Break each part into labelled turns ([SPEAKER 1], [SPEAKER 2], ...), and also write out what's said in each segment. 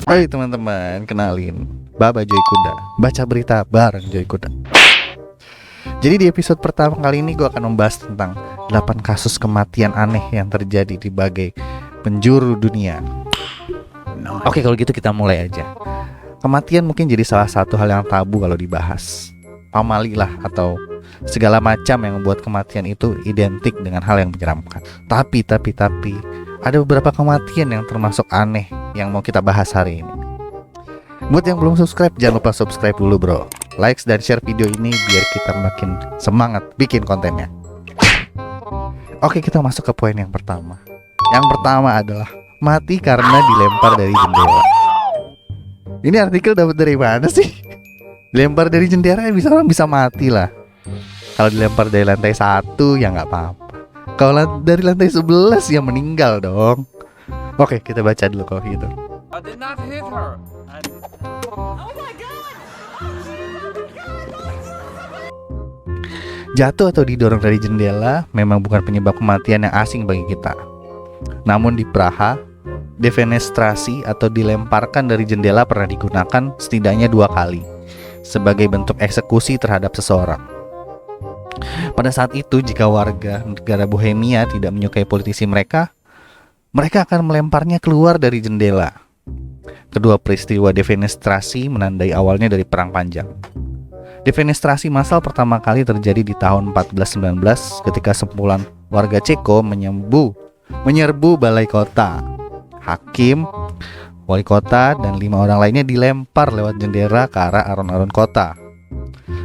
[SPEAKER 1] Hai teman-teman, kenalin Baba Joy Kuda. Baca berita bareng Joy Kuda. Jadi di episode pertama kali ini gue akan membahas tentang 8 kasus kematian aneh yang terjadi di berbagai penjuru dunia. Oke, kalau gitu kita mulai aja. Kematian mungkin jadi salah satu hal yang tabu kalau dibahas. Pamali lah atau segala macam yang membuat kematian itu identik dengan hal yang menyeramkan. Tapi ada beberapa kematian yang termasuk aneh yang mau kita bahas hari ini. Buat yang belum subscribe, jangan lupa subscribe dulu bro. Likes dan share video ini biar kita makin semangat bikin kontennya. Oke, kita masuk ke poin yang pertama. Yang pertama adalah mati karena dilempar dari jendela. Ini artikel dapat dari mana sih? Dilempar dari jendela orang bisa mati lah. Kalau dilempar dari lantai 1 ya nggak apa-apa. Kalau dari lantai 11 ya meninggal dong. Oke, kita baca dulu kalau gitu.
[SPEAKER 2] I did not hit her.
[SPEAKER 1] Jatuh atau didorong dari jendela memang bukan penyebab kematian yang asing bagi kita. Namun di Praha, defenestrasi atau dilemparkan dari jendela pernah digunakan setidaknya 2 kali sebagai bentuk eksekusi terhadap seseorang. Pada saat itu, jika warga negara Bohemia tidak menyukai politisi mereka akan melemparnya keluar dari jendela. Kedua peristiwa defenestrasi menandai awalnya dari Perang Panjang. Defenestrasi massal pertama kali terjadi di tahun 1419 ketika sekumpulan warga Ceko menyerbu balai kota. Hakim, wali kota, dan 5 orang lainnya dilempar lewat jendela ke arah alun-alun kota.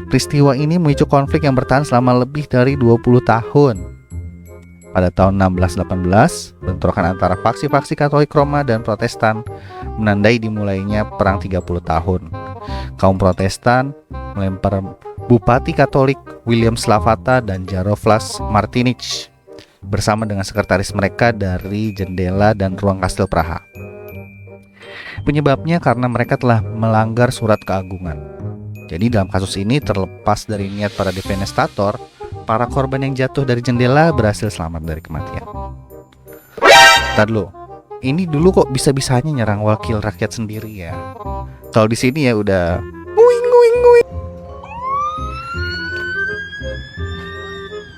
[SPEAKER 1] Peristiwa ini memicu konflik yang bertahan selama lebih dari 20 tahun. Pada tahun 1618, bentrokan antara faksi-faksi Katolik Roma dan Protestan menandai dimulainya perang 30 tahun. Kaum Protestan melempar Bupati Katolik William Slavata dan Jarosław Martinich bersama dengan sekretaris mereka dari jendela dan ruang kastil Praha. Penyebabnya karena mereka telah melanggar surat keagungan. Jadi dalam kasus ini, terlepas dari niat para defenestator, para korban yang jatuh dari jendela berhasil selamat dari kematian. Tadi dulu, ini dulu kok bisa-bisanya nyerang wakil rakyat sendiri ya. Kalau di sini ya udah nguing.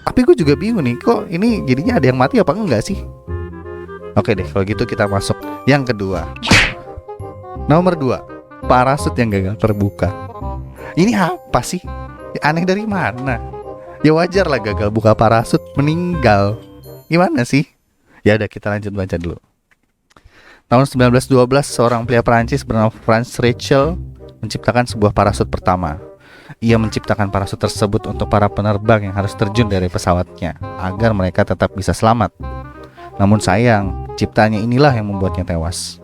[SPEAKER 1] Tapi gue juga bingung nih, kok ini jadinya ada yang mati apa enggak sih? Oke deh, kalau gitu kita masuk yang kedua. Nomor 2, parasut yang gagal terbuka. Ini apa sih? Aneh dari mana? Ya wajar lah gagal buka parasut meninggal. Gimana sih? Ya udah, kita lanjut baca dulu. Tahun 1912, seorang pria Perancis bernama Franz Reichel menciptakan sebuah parasut pertama. Ia menciptakan parasut tersebut untuk para penerbang yang harus terjun dari pesawatnya agar mereka tetap bisa selamat. Namun sayang, ciptaannya inilah yang membuatnya tewas.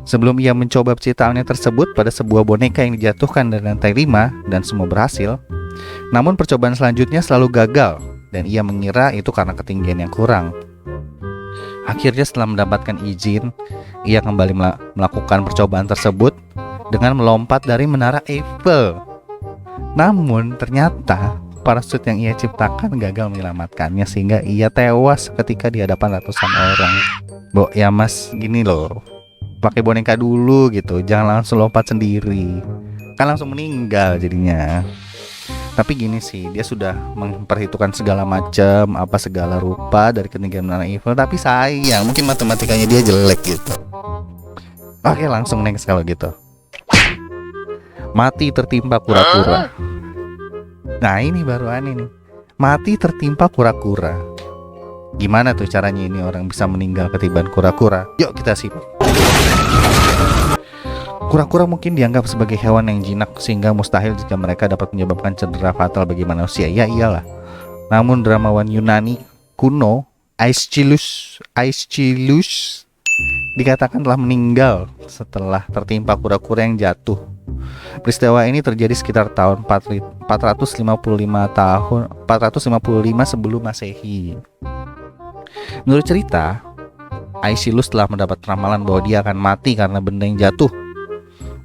[SPEAKER 1] Sebelum ia mencoba ciptaannya tersebut pada sebuah boneka yang dijatuhkan dari lantai 5 dan semua berhasil, namun percobaan selanjutnya selalu gagal dan ia mengira itu karena ketinggian yang kurang. Akhirnya setelah mendapatkan izin, ia kembali melakukan percobaan tersebut dengan melompat dari menara Eiffel. Namun ternyata parasut yang ia ciptakan gagal menyelamatkannya sehingga ia tewas ketika di hadapan ratusan orang. Ya mas, gini loh, pakai boneka dulu gitu, jangan langsung lompat sendiri, kan langsung meninggal jadinya. Tapi gini sih, dia sudah memperhitungkan segala macam, segala rupa dari ketinggian menara Eiffel, tapi sayang mungkin matematikanya dia jelek gitu. Oke, langsung next kalau gitu. Mati tertimpa kura-kura. Nah ini baru aneh nih, mati tertimpa kura-kura. Gimana tuh caranya ini orang bisa meninggal ketiban kura-kura? Yuk kita simak. Kura-kura mungkin dianggap sebagai hewan yang jinak sehingga mustahil jika mereka dapat menyebabkan cedera fatal bagi manusia. Ya iyalah. Namun dramawan Yunani kuno Aeschylus dikatakan telah meninggal setelah tertimpa kura-kura yang jatuh. Peristiwa ini terjadi sekitar tahun 455 sebelum Masehi. Menurut cerita, Aeschylus telah mendapat ramalan bahwa dia akan mati karena benda yang jatuh.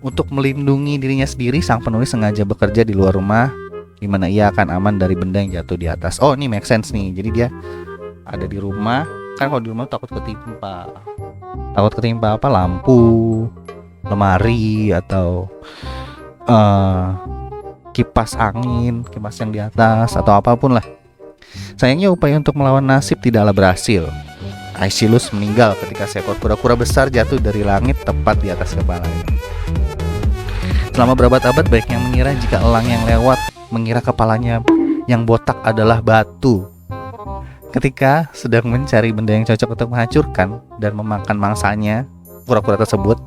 [SPEAKER 1] Untuk melindungi dirinya sendiri, sang penulis sengaja bekerja di luar rumah, di mana ia akan aman dari benda yang jatuh di atas. Oh, ini make sense nih. Jadi dia ada di rumah, kan kalau di rumah takut ketimpa lampu, lemari atau eh, kipas angin, kipas yang di atas atau apapun lah. Sayangnya upaya untuk melawan nasib tidaklah berhasil. Aeschylus meninggal ketika seekor kura-kura besar jatuh dari langit tepat di atas kepalanya. Selama berabad-abad banyak yang mengira jika elang yang lewat mengira kepalanya yang botak adalah batu. Ketika sedang mencari benda yang cocok untuk menghancurkan dan memakan mangsanya, kura-kura tersebut,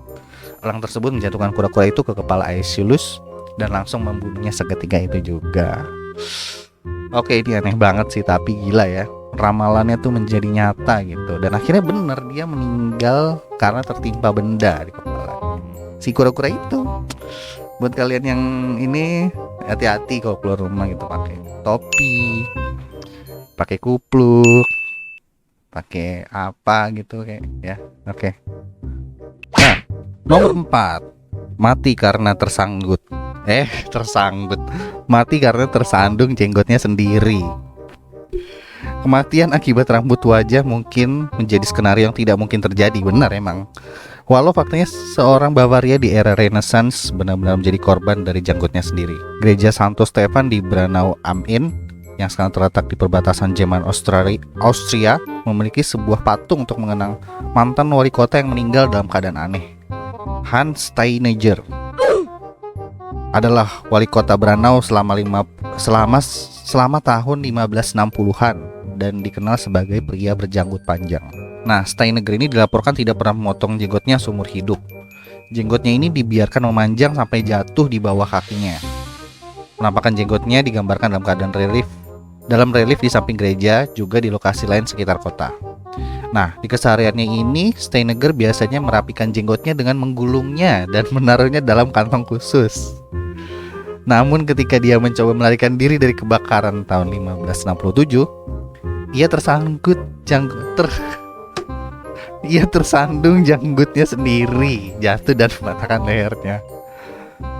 [SPEAKER 1] elang tersebut menjatuhkan kura-kura itu ke kepala Aeschylus dan langsung membunuhnya seketika itu juga. Oke, ini aneh banget sih, tapi gila ya. Ramalannya tuh menjadi nyata gitu. Dan akhirnya bener, dia meninggal karena tertimpa benda di kepala si kura-kura itu. Buat kalian yang ini, hati-hati kalau keluar rumah gitu, pakai topi, pakai kupluk, pakai apa gitu kayak ya. Oke. Nah, nomor 4, mati karena tersangkut. Mati karena tersandung jenggotnya sendiri. Kematian akibat rambut wajah mungkin menjadi skenario yang tidak mungkin terjadi. Benar emang. Walau faktanya seorang Bavaria di era Renaissance benar-benar menjadi korban dari janggutnya sendiri. Gereja Santo Stefan di Braunau am Inn yang sekarang terletak di perbatasan Jerman Austria memiliki sebuah patung untuk mengenang mantan wali kota yang meninggal dalam keadaan aneh. Hans Steineger adalah wali kota Braunau selama tahun 1560-an dan dikenal sebagai pria berjanggut panjang. Nah, Steineger ini dilaporkan tidak pernah memotong jenggotnya seumur hidup. Jenggotnya ini dibiarkan memanjang sampai jatuh di bawah kakinya. Penampakan jenggotnya digambarkan dalam keadaan relief di samping gereja, juga di lokasi lain sekitar kota. Nah, di kesehariannya ini Steineger biasanya merapikan jenggotnya dengan menggulungnya dan menaruhnya dalam kantong khusus. Namun ketika dia mencoba melarikan diri dari kebakaran tahun 1567, ia tersandung janggutnya sendiri, jatuh dan mematahkan lehernya.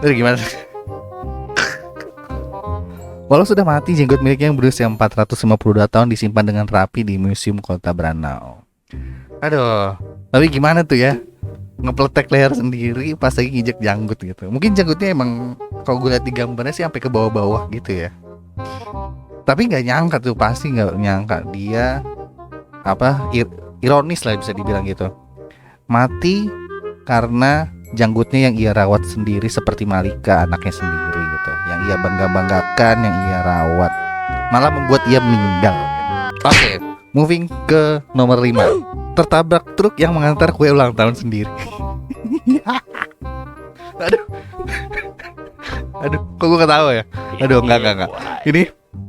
[SPEAKER 1] Terus gimana? Walau sudah mati, jenggot miliknya yang berusia 452 tahun disimpan dengan rapi di Museum Kota Braunau. Aduh, tapi gimana tuh ya? Ngepletek leher sendiri pas lagi nginjek janggut gitu. Mungkin janggutnya emang kalau gue lihat di gambarnya sih sampai ke bawah-bawah gitu ya. Tapi nggak nyangka tuh, pasti nggak nyangka dia ironis lah bisa dibilang gitu. Mati karena janggutnya yang ia rawat sendiri seperti Malika, anaknya sendiri gitu. Yang ia bangga-banggakan, yang ia rawat, malah membuat ia meninggal. Oke, moving ke nomor 5. Tertabrak truk yang mengantar kue ulang tahun sendiri. Aduh, kok gue ketawa ya? Aduh, enggak.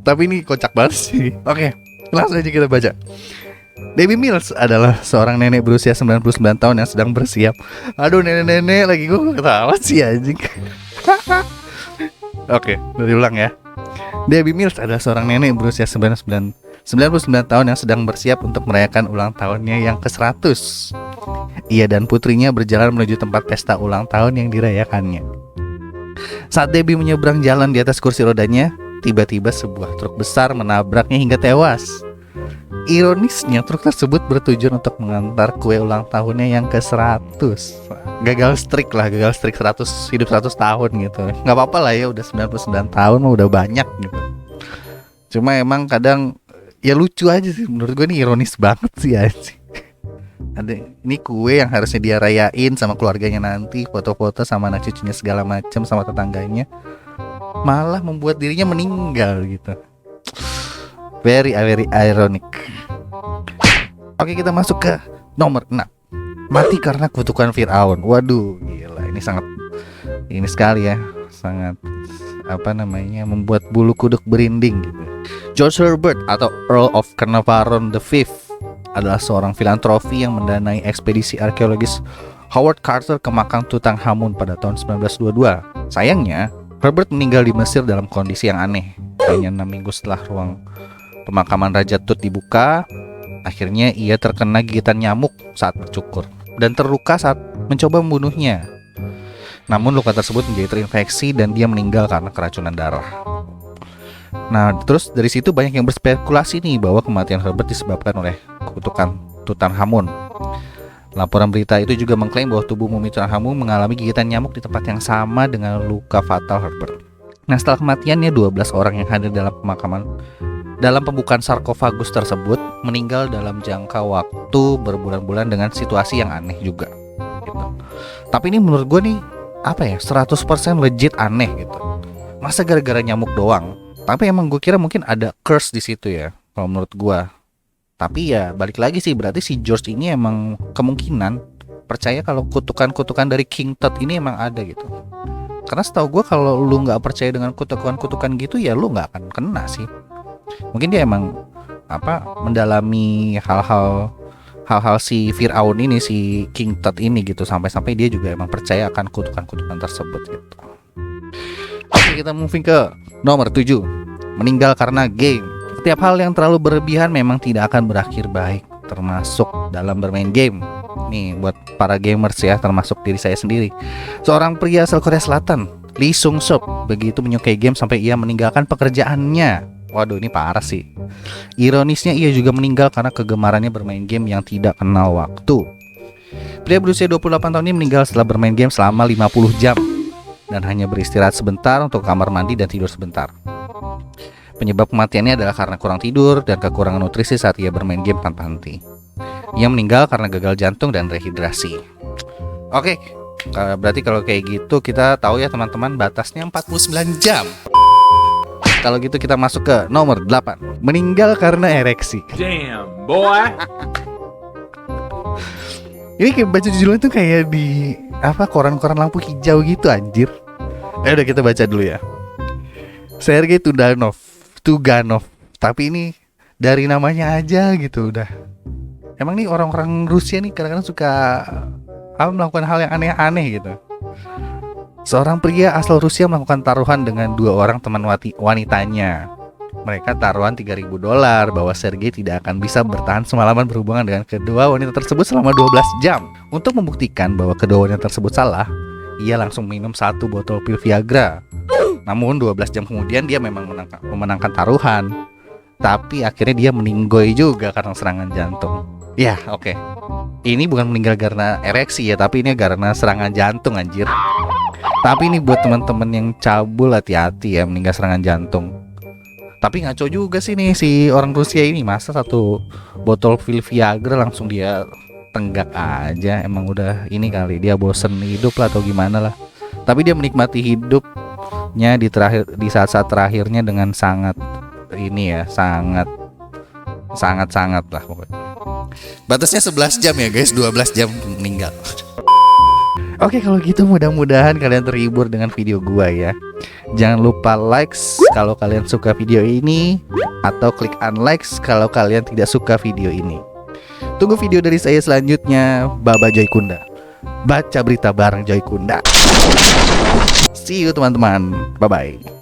[SPEAKER 1] Tapi ini kocak banget sih. Oke, langsung aja kita baca. Debbie Mills adalah seorang nenek berusia 99 tahun yang sedang bersiap. Aduh, nenek-nenek lagi, gue ketawa sih anjing. Oke, ulang ya. Debbie Mills adalah seorang nenek berusia 99 tahun yang sedang bersiap untuk merayakan ulang tahunnya yang ke-100. Ia dan putrinya berjalan menuju tempat pesta ulang tahun yang dirayakannya. Saat Debbie menyeberang jalan di atas kursi rodanya, tiba-tiba sebuah truk besar menabraknya hingga tewas. Ironisnya, truk tersebut bertujuan untuk mengantar kue ulang tahunnya yang ke-100. Gagal strik 100, hidup 100 tahun gitu. Gak apa-apa lah ya, udah 99 tahun mah udah banyak gitu. Cuma emang kadang ya lucu aja sih, menurut gue ini ironis banget sih ya. Ada ini kue yang harusnya dia rayain sama keluarganya nanti, foto-foto sama anak cucunya segala macam, sama tetangganya, malah membuat dirinya meninggal gitu. Very ironic. Oke, kita masuk ke nomor 6. Mati karena kutukan Firaun. Waduh, gila, ini sekali ya, sangat membuat bulu kuduk berinding gitu. George Herbert atau Earl of Carnarvon V adalah seorang filantropi yang mendanai ekspedisi arkeologis Howard Carter ke makam Tutankhamun pada tahun 1922. Sayangnya, Herbert meninggal di Mesir dalam kondisi yang aneh. Hanya 6 minggu setelah ruang pemakaman Raja Tut dibuka, akhirnya ia terkena gigitan nyamuk saat bercukur dan terluka saat mencoba membunuhnya. Namun luka tersebut menjadi terinfeksi dan dia meninggal karena keracunan darah. Nah, terus dari situ banyak yang berspekulasi nih bahwa kematian Herbert disebabkan oleh kutukan Tutankhamun. Laporan berita itu juga mengklaim bahwa tubuh Mumi Tutankamon mengalami gigitan nyamuk di tempat yang sama dengan luka fatal Herbert. Nah, setelah kematiannya 12 orang yang hadir dalam pembukaan sarkofagus tersebut meninggal dalam jangka waktu berbulan-bulan dengan situasi yang aneh juga gitu. Tapi ini menurut gue nih 100% legit aneh gitu. Masa gara-gara nyamuk doang? Tapi emang gue kira mungkin ada curse di situ ya, kalau menurut gue. Tapi ya balik lagi sih, berarti si George ini emang kemungkinan percaya kalau kutukan-kutukan dari King Tut ini emang ada gitu. Karena setahu gue kalau lu nggak percaya dengan kutukan-kutukan gitu ya lu nggak akan kena sih. Mungkin dia emang mendalami hal-hal si Firaun ini, si King Tut ini gitu, sampai-sampai dia juga emang percaya akan kutukan-kutukan tersebut gitu. Oke, kita moving ke nomor 7. Meninggal karena game. Setiap hal yang terlalu berlebihan memang tidak akan berakhir baik, termasuk dalam bermain game. Nih buat para gamers ya, termasuk diri saya sendiri. Seorang pria asal Korea Selatan, Lee Sung Sub, begitu menyukai game sampai ia meninggalkan pekerjaannya. Waduh, ini parah sih. Ironisnya ia juga meninggal karena kegemarannya bermain game yang tidak kenal waktu. Pria berusia 28 tahun ini meninggal setelah bermain game selama 50 jam dan hanya beristirahat sebentar untuk kamar mandi dan tidur sebentar. Penyebab kematiannya adalah karena kurang tidur dan kekurangan nutrisi saat ia bermain game tanpa henti. Ia meninggal karena gagal jantung dan rehidrasi. Oke, berarti kalau kayak gitu kita tahu ya teman-teman, batasnya 49 jam. Kalau gitu kita masuk ke nomor 8. Meninggal karena ereksi.
[SPEAKER 2] Damn, boy.
[SPEAKER 1] Ini kayak baca judulnya tuh kayak di koran-koran lampu hijau gitu anjir. Udah kita baca dulu ya. Sergei Tuganov. Tapi ini dari namanya aja gitu udah. Emang nih orang-orang Rusia nih kadang-kadang suka melakukan hal yang aneh-aneh gitu. Seorang pria asal Rusia melakukan taruhan dengan 2 orang teman wanitanya. Mereka taruhan $3.000 bahwa Sergei tidak akan bisa bertahan semalaman berhubungan dengan kedua wanita tersebut selama 12 jam. Untuk membuktikan bahwa kedua wanita tersebut salah, ia langsung minum 1 botol pil Viagra. Namun 12 jam kemudian dia memang memenangkan taruhan. Tapi akhirnya dia meninggoy juga karena serangan jantung. Ya, oke. Ini bukan meninggal karena ereksi ya, tapi ini karena serangan jantung anjir. Tapi ini buat teman-teman yang cabul, hati-hati ya meninggal serangan jantung. Tapi ngaco juga sih nih si orang Rusia ini, masa 1 botol pil Viagra langsung dia tenggak aja. Emang udah ini kali dia bosen hidup lah atau gimana lah. Tapi dia menikmati hidupnya di saat-saat terakhirnya dengan sangat lah pokoknya. Batasnya 11 jam ya guys, 12 jam meninggal. Oke, kalau gitu mudah-mudahan kalian terhibur dengan video gua ya. Jangan lupa likes kalau kalian suka video ini, atau klik unlikes kalau kalian tidak suka video ini. Tunggu video dari saya selanjutnya. Baba Joy Kunda. Baca berita bareng Joy Kunda. See you teman-teman. Bye-bye.